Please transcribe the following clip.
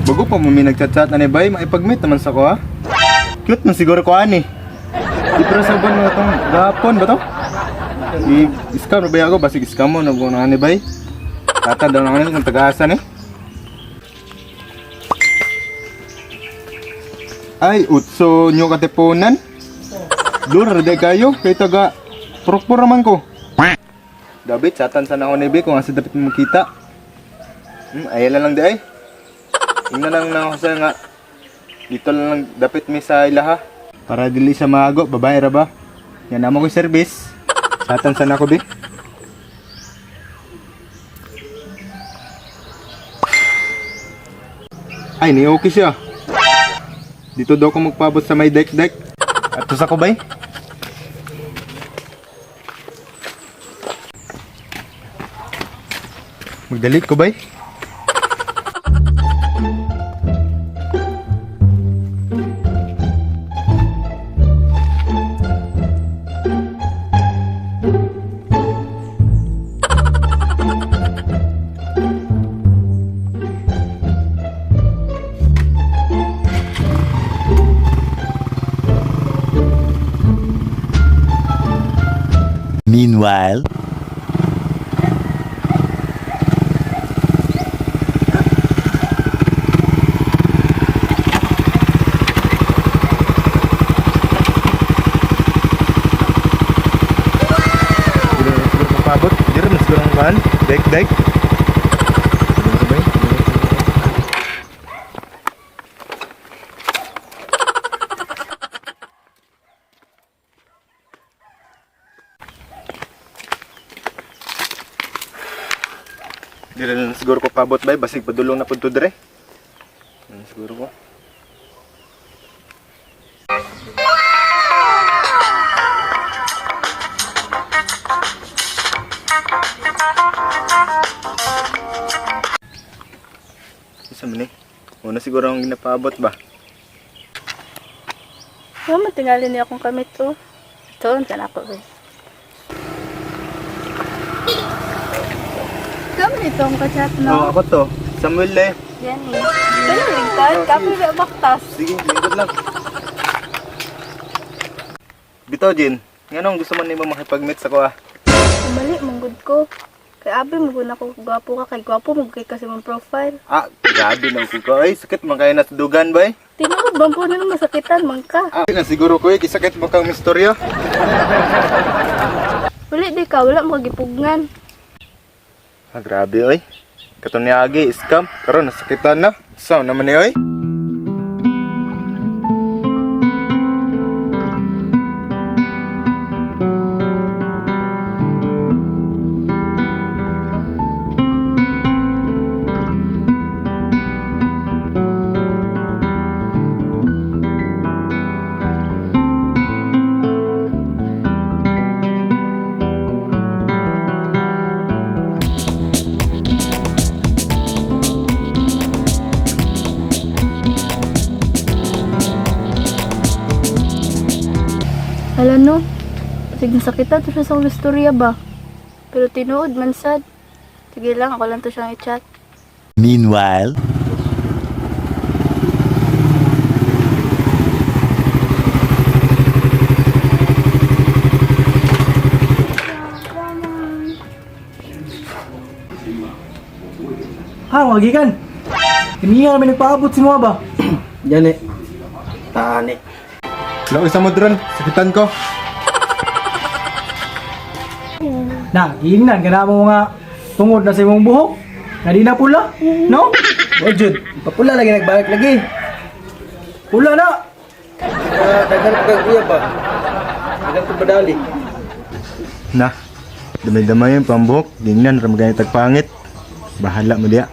Bago pa mo may nagchat-chat na ni bay, maipag-meet naman sa ko ha. Cute man siguro ko ani. Di pero sa buwan mo itong gapon ba to? I-scam na ba ako? Basig scam mo na buwan na ni bay. Tata daw na ng taga-asa ni. Ay, utso nyo katipunan. Lura, day kayo. Kaya taga purok-pur naman ko. David, chatan sana ako ni bay kung asa dapat mo makita. Ayan lang di ay. Tingnan lang na ako sa nga. Dito lang dapat may sa ilaha. Para dili sa mago, babae ra ba? Yan naman ko service. Satan sana ko bi. Ay, ni okay siya. Dito daw ko magpabot sa may deck-deck. At sa ko bay? Magdalit ko bay? Meanwhile, Pabot, dire mas kurang kan, dek. Dire na siguro ko pabot bay, basig padulong na pud to dire. Siguro ko. Isa man eh. Una siguro ang ginapaabot ba? Oh, matingalin niya akong kamit to. Ito, dyan ako eh. Kamu nito ang kachat, Oo, no? ako to. Samuel eh. Yan eh. Kaya lingkad, kapoy na baktas. Sige, lingkod lang. Bitaw, Jin. Nga nung gusto man nimo makipag-meet sa ko ah. Mali, manggod ko. Kaya abi, magod na ko gwapo ka. Kay gwapo, magkay kasi mong profile. Ah, grabe na ko. Ay, sakit man kayo na sa dugan ba eh? Tinawag, bampo na nung masakitan, mangka. Ah, na siguro ko eh, kisakit mo kang mistorya. Wala di ka, wala mo kagipugngan. Ah, grabe oy. Katong niagi, scam. Karon nasakitan na. Sao naman ni oy? Alam no, sige nasakitan to siya sa akong istorya ba? Pero tinuod man sad. Sige lang, ako lang to siyang i-chat. meanwhile, Ha, magikan. Kiniya kami nagpaabot si mga ba? Yan eh. Tani. Laoy sa modron, sakitan ko. Na, giingnan ka na mo nga tungod na sa imong buhok. Nga di na pula, no? O Jud, papula lagi nagbalik lagi. Pula na. Dagan ka kuya ba? Dagan ko badali. Na, damay-damay yung pambuhok. Gingnan, ramagay tagpangit. Bahala mo diya.